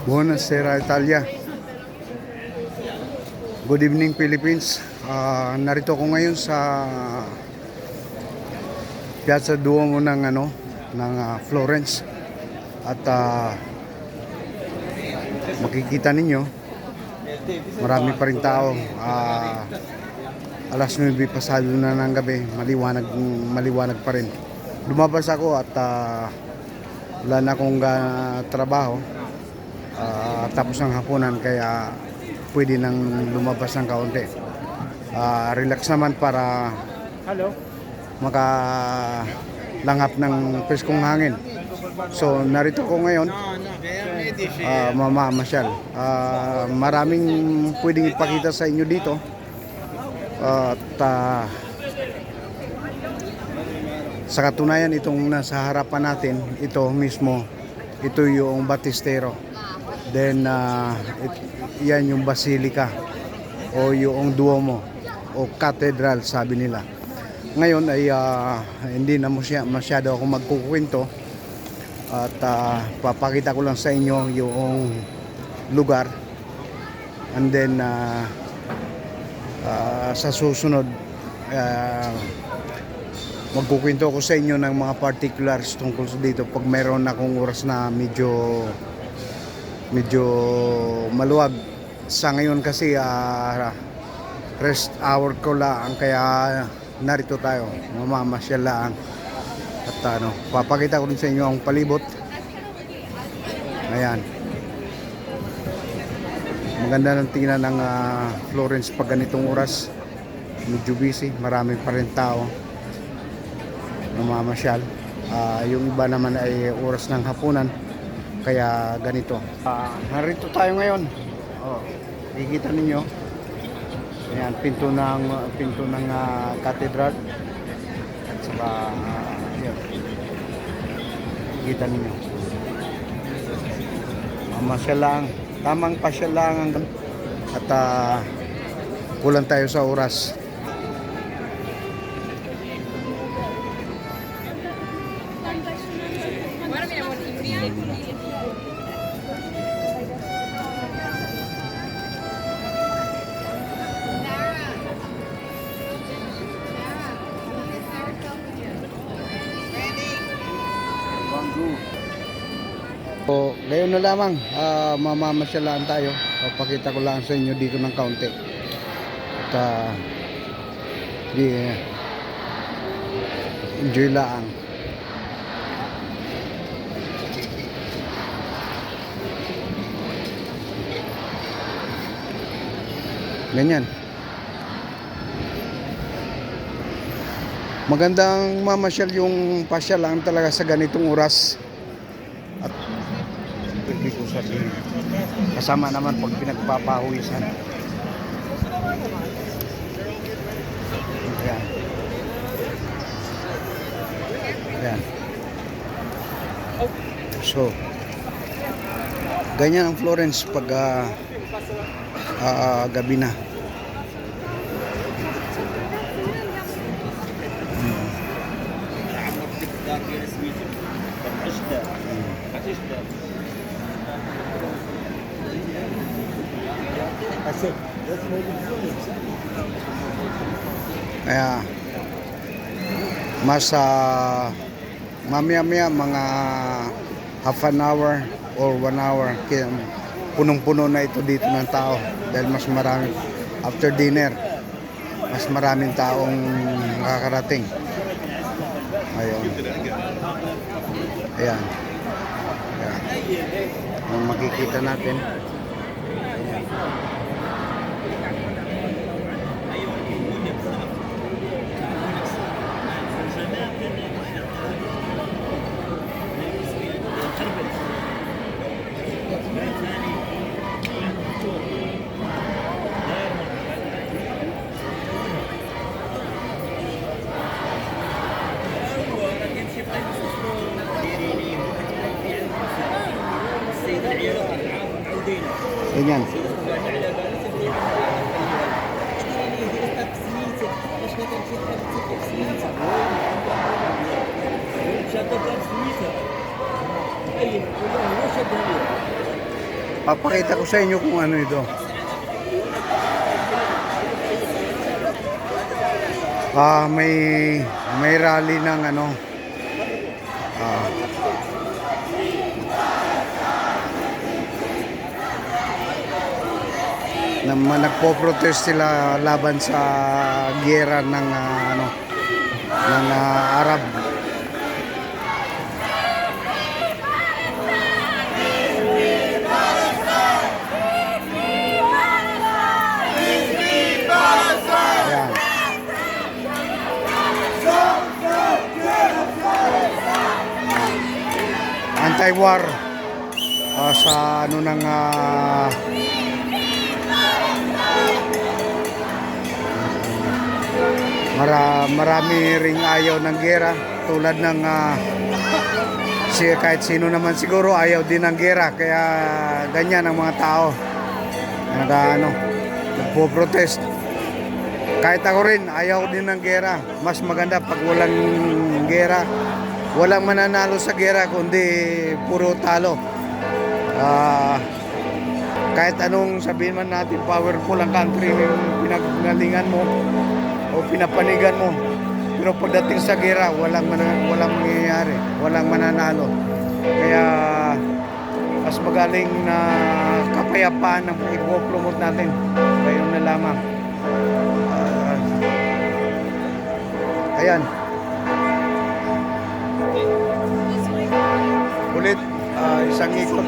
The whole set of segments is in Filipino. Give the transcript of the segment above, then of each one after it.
Buonasera Italia. Good evening Philippines. Narito ko ngayon sa Piazza Duomo ng Florence. At makikita ninyo marami pa rin tao. Alas 9 pasado na ng gabi, maliwanag pa rin. Lumabas ako at wala na akong trabaho. Tapos ng hapunan, kaya pwede nang lumabas ng kaunti. Relax naman para makalanghap ng preskong hangin. So narito ko ngayon, mamamasyal. Maraming pwedeng ipakita sa inyo dito. At sa katunayan, itong nasa harapan natin, ito mismo, ito yung Batistero. Then yan yung Basilica o yung Duomo o Cathedral sabi nila. Ngayon ay hindi na masyado ako magkukwento at papakita ko lang sa inyo yung lugar, and then sa susunod magkukwento ko sa inyo ng mga particulars tungkol dito pag mayroon akong oras na medyo maluwag. Sa ngayon kasi rest hour ko lang, kaya narito tayo, mamamasyal lang. At papakita ko rin sa inyo ang palibot. Ayan, maganda ng tingnan ng Florence pag ganitong oras. Medyo busy, marami pa rin tao mamamasyal. Yung iba naman ay oras ng hapunan, kaya ganito. Narito tayo ngayon. Kikita ninyo. Ayan, pinto ng cathedral. At saka yun. Kikita ninyo. Masyal lang. Tamang pasyal lang. At kulang tayo sa oras. So, ngayon na lamang, mamamasyalaan tayo. Papakita ko lang sa inyo dito ng kaunti. At enjoy lang. Ganyan. Magandang mamasyal yung pasyal lang talaga sa ganitong oras. At pwede ko sabihin, kasama naman pag pinagpapahuwisan. Ayan. Ayan. So, ganyan ang Florence pag gabi na. Kaya mas mamaya-maya mga half an hour or 1 hour, punong-puno na ito dito ng tao dahil mas marami after dinner, mas maraming taong nakakarating. Ayun. Ayan. Ayan. Ang makikita natin. Papakita ko sa inyo kung ano ito. May rally ng ano. Nagpo-protest sila laban sa giyera ng Arab. Ayan. Anti-war sa ano ng marami ring ayaw ng gera tulad ng kahit sino naman siguro ayaw din ng gera, kaya ganyan ang mga tao nagpo-protest. Kahit ako rin ayaw din ng gera. Mas maganda pag walang gera, walang mananalo sa gera kundi puro talo. Kahit anong sabihin man natin powerful ang country yung pinaggalingan mo o pinapanigan mo, pero pagdating sa gera walang mangyayari, walang mananalo. Kaya mas magaling na kapayapaan ang ipo-promote natin. Kayo na lamang. Ayan ulit, isang ikot.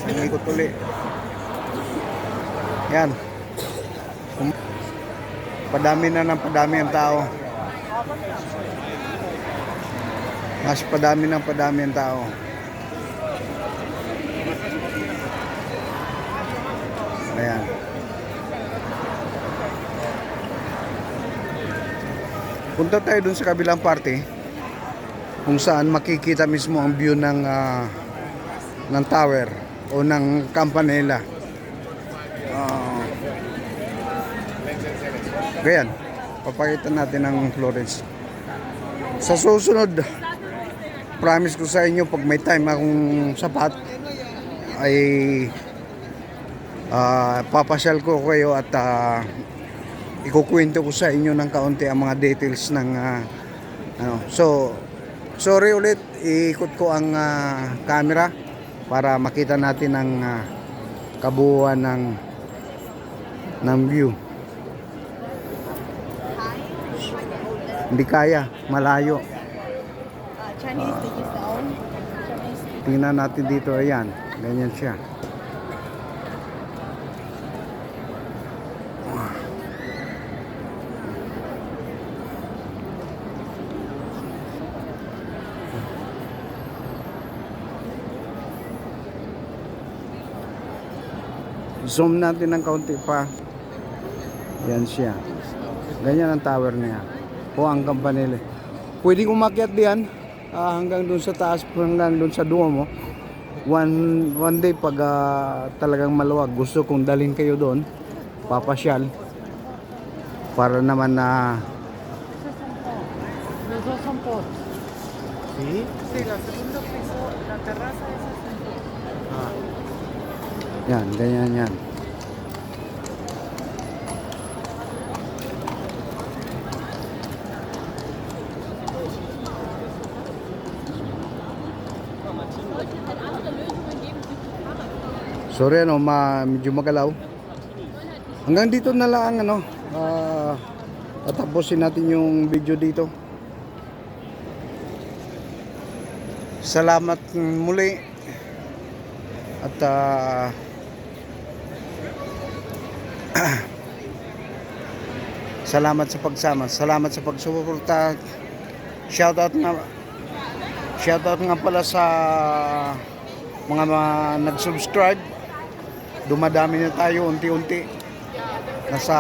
Ikot ulit. Yan. Padami na ng padami ang tao. Mas padami ng padami ang tao. Ayan. Punta tayo dun sa kabilang parte kung saan makikita mismo ang view ng tower o ng Campanella. Ganyan, papakita natin ang Florence. Sa susunod, promise ko sa inyo, pag may time akong sapat, ay papasyal ko kayo at ikukwento ko sa inyo ng kaunti ang mga details ng So, sorry ulit, iikot ko ang camera para makita natin ang kabuuan ng view. Hindi kaya, malayo. Tingnan natin dito, ayan, ganyan siya. Zoom natin ng kaunti pa. Yan siya. Ganyan ang tower niya. O ang Campanella. Pwedeng umakyat diyan hanggang doon sa taas, hanggang doon sa Duomo. One day pag talagang maluwag, gusto kong dalhin kayo doon, papasyal para naman na ¿Sí? Sí, la segunda piso, la terraza es así. Yan, ganyan yan. Sorry medyo magalaw. Hanggang dito na lang tapusin natin yung video dito. Salamat muli at salamat sa pagsama, salamat sa pagsuporta. Shoutout nga pala sa mga nag-subscribe. Dumadami na tayo unti-unti. Nasa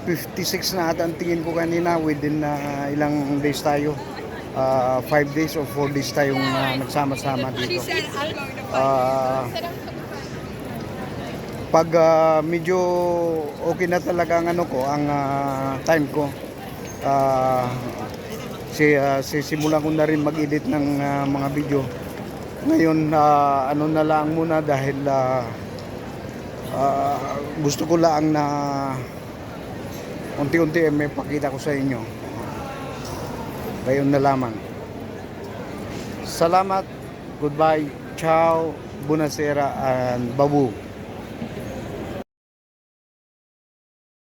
56 na ata ang tingin ko kanina. Within ilang days tayo, 5 days or 4 days tayong nagsama-sama dito. Pag medyo okay na talaga ang ano ko, ang time ko, simulan ko na rin mag-edit ng mga video. Ngayon, ano na lang muna dahil gusto ko lang na unti-unti may pakita ko sa inyo. Gayon na lamang. Salamat, goodbye, ciao, buonasera, and babu.